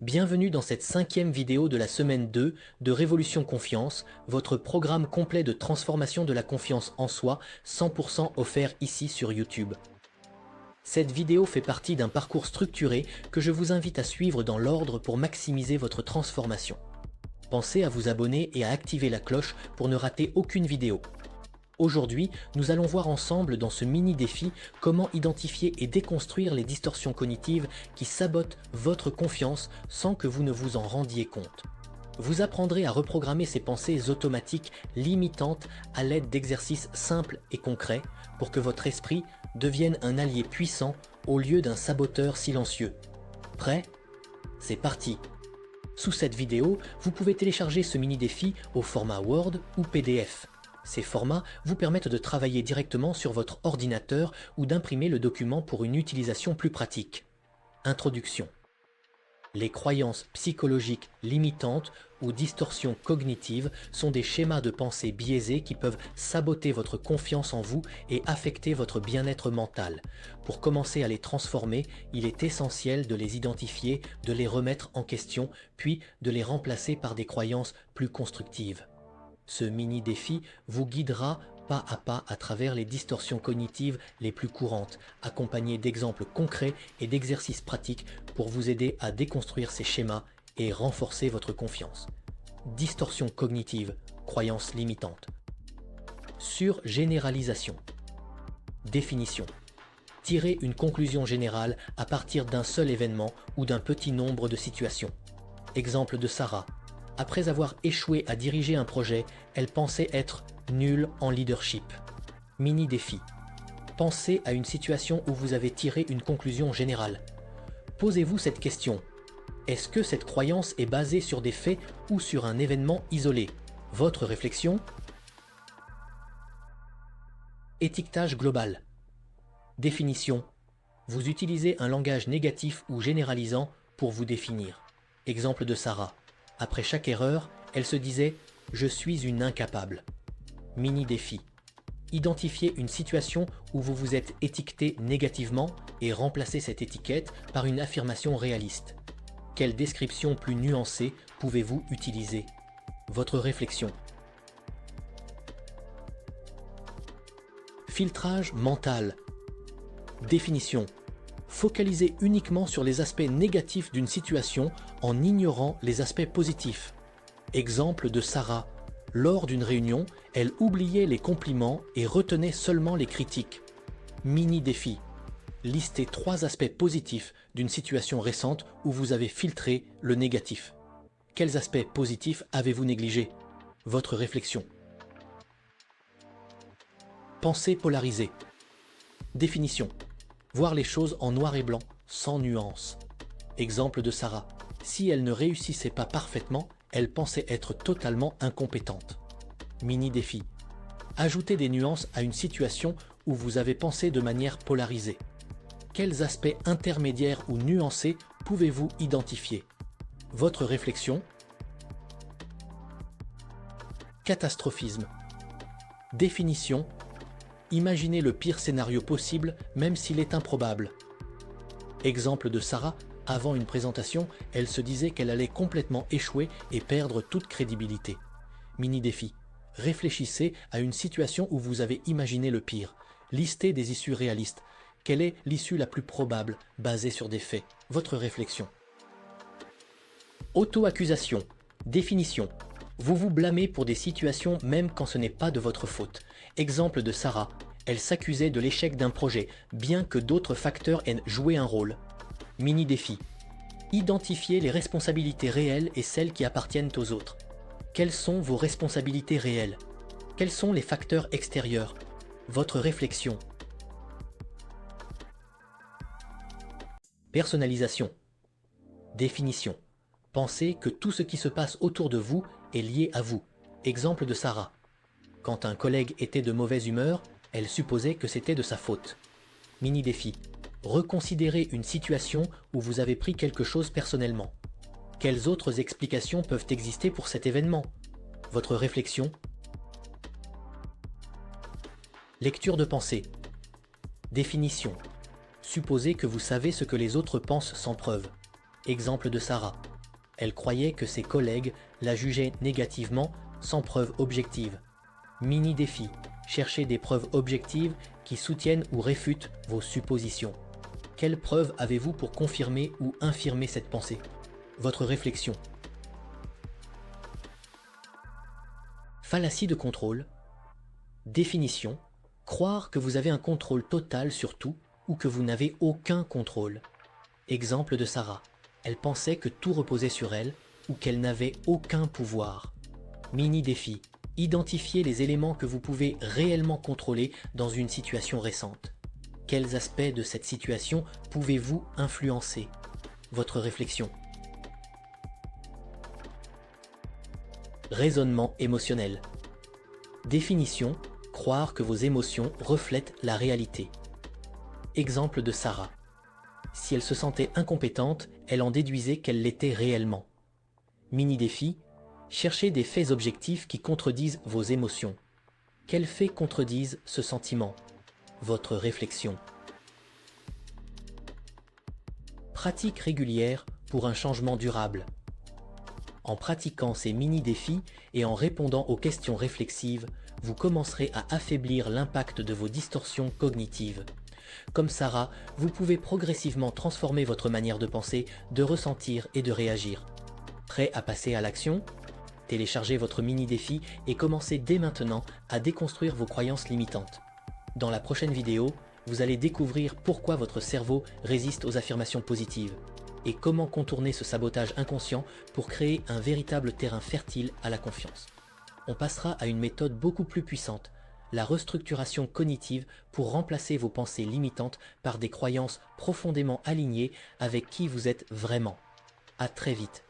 Bienvenue dans cette 5e vidéo de la semaine 2 de Révolution Confiance, votre programme complet de transformation de la confiance en soi, 100% offert ici sur YouTube. Cette vidéo fait partie d'un parcours structuré que je vous invite à suivre dans l'ordre pour maximiser votre transformation. Pensez à vous abonner et à activer la cloche pour ne rater aucune vidéo. Aujourd'hui, nous allons voir ensemble dans ce mini-défi comment identifier et déconstruire les distorsions cognitives qui sabotent votre confiance sans que vous ne vous en rendiez compte. Vous apprendrez à reprogrammer ces pensées automatiques limitantes à l'aide d'exercices simples et concrets pour que votre esprit devienne un allié puissant au lieu d'un saboteur silencieux. Prêt? C'est parti! Sous cette vidéo, vous pouvez télécharger ce mini-défi au format Word ou PDF. Ces formats vous permettent de travailler directement sur votre ordinateur ou d'imprimer le document pour une utilisation plus pratique. Introduction. Les croyances psychologiques limitantes ou distorsions cognitives sont des schémas de pensée biaisés qui peuvent saboter votre confiance en vous et affecter votre bien-être mental. Pour commencer à les transformer, il est essentiel de les identifier, de les remettre en question, puis de les remplacer par des croyances plus constructives. Ce mini-défi vous guidera pas à travers les distorsions cognitives les plus courantes, accompagné d'exemples concrets et d'exercices pratiques pour vous aider à déconstruire ces schémas et renforcer votre confiance. Distorsion cognitive, croyances limitantes. Surgénéralisation. Définition. Tirer une conclusion générale à partir d'un seul événement ou d'un petit nombre de situations. Exemple de Sarah. Après avoir échoué à diriger un projet, elle pensait être nulle en leadership. Mini-défi. Pensez à une situation où vous avez tiré une conclusion générale. Posez-vous cette question. Est-ce que cette croyance est basée sur des faits ou sur un événement isolé? Votre réflexion? Étiquetage global. Définition. Vous utilisez un langage négatif ou généralisant pour vous définir. Exemple de Sarah. Après chaque erreur, elle se disait « Je suis une incapable ». Mini-défi. Identifiez une situation où vous vous êtes étiqueté négativement et remplacez cette étiquette par une affirmation réaliste. Quelle description plus nuancée pouvez-vous utiliser? Votre réflexion. Filtrage mental. Définition. Focalisez uniquement sur les aspects négatifs d'une situation en ignorant les aspects positifs. Exemple de Sarah. Lors d'une réunion, elle oubliait les compliments et retenait seulement les critiques. Mini-défi. Listez 3 aspects positifs d'une situation récente où vous avez filtré le négatif. Quels aspects positifs avez-vous négligés? Votre réflexion. Pensée polarisée. Définition. Voir les choses en noir et blanc, sans nuance. Exemple de Sarah. Si elle ne réussissait pas parfaitement, elle pensait être totalement incompétente. Mini-défi. Ajoutez des nuances à une situation où vous avez pensé de manière polarisée. Quels aspects intermédiaires ou nuancés pouvez-vous identifier? Votre réflexion. Catastrophisme. Définition. Imaginez le pire scénario possible, même s'il est improbable. Exemple de Sarah, avant une présentation, elle se disait qu'elle allait complètement échouer et perdre toute crédibilité. Mini-défi. Réfléchissez à une situation où vous avez imaginé le pire. Listez des issues réalistes. Quelle est l'issue la plus probable, basée sur des faits? Votre réflexion. Auto-accusation. Définition. Vous vous blâmez pour des situations même quand ce n'est pas de votre faute. Exemple de Sarah. Elle s'accusait de l'échec d'un projet, bien que d'autres facteurs aient joué un rôle. Mini-défi. Identifiez les responsabilités réelles et celles qui appartiennent aux autres. Quelles sont vos responsabilités réelles? Quels sont les facteurs extérieurs? Votre réflexion. Personnalisation. Définition. Pensez que tout ce qui se passe autour de vous est lié à vous. Exemple de Sarah. Quand un collègue était de mauvaise humeur, elle supposait que c'était de sa faute. Mini-défi. Reconsidérez une situation où vous avez pris quelque chose personnellement. Quelles autres explications peuvent exister pour cet événement? Votre réflexion. Lecture de pensée. Définition. Supposez que vous savez ce que les autres pensent sans preuve. Exemple de Sarah. Elle croyait que ses collègues la jugeaient négativement sans preuve objective. Mini défi. Cherchez des preuves objectives qui soutiennent ou réfutent vos suppositions. Quelles preuves avez-vous pour confirmer ou infirmer cette pensée? Votre réflexion. Fallacie de contrôle. Définition. Croire que vous avez un contrôle total sur tout ou que vous n'avez aucun contrôle. Exemple de Sarah. Elle pensait que tout reposait sur elle ou qu'elle n'avait aucun pouvoir. Mini défi. Identifiez les éléments que vous pouvez réellement contrôler dans une situation récente. Quels aspects de cette situation pouvez-vous influencer? Votre réflexion. Raisonnement émotionnel. Définition. Croire que vos émotions reflètent la réalité. Exemple de Sarah. Si elle se sentait incompétente, elle en déduisait qu'elle l'était réellement. Mini défi. Cherchez des faits objectifs qui contredisent vos émotions. Quels faits contredisent ce sentiment? Votre réflexion. Pratique régulière pour un changement durable. En pratiquant ces mini-défis et en répondant aux questions réflexives, vous commencerez à affaiblir l'impact de vos distorsions cognitives. Comme Sarah, vous pouvez progressivement transformer votre manière de penser, de ressentir et de réagir. Prêt à passer à l'action? Téléchargez votre mini-défi et commencez dès maintenant à déconstruire vos croyances limitantes. Dans la prochaine vidéo, vous allez découvrir pourquoi votre cerveau résiste aux affirmations positives et comment contourner ce sabotage inconscient pour créer un véritable terrain fertile à la confiance. On passera à une méthode beaucoup plus puissante, la restructuration cognitive pour remplacer vos pensées limitantes par des croyances profondément alignées avec qui vous êtes vraiment. À très vite.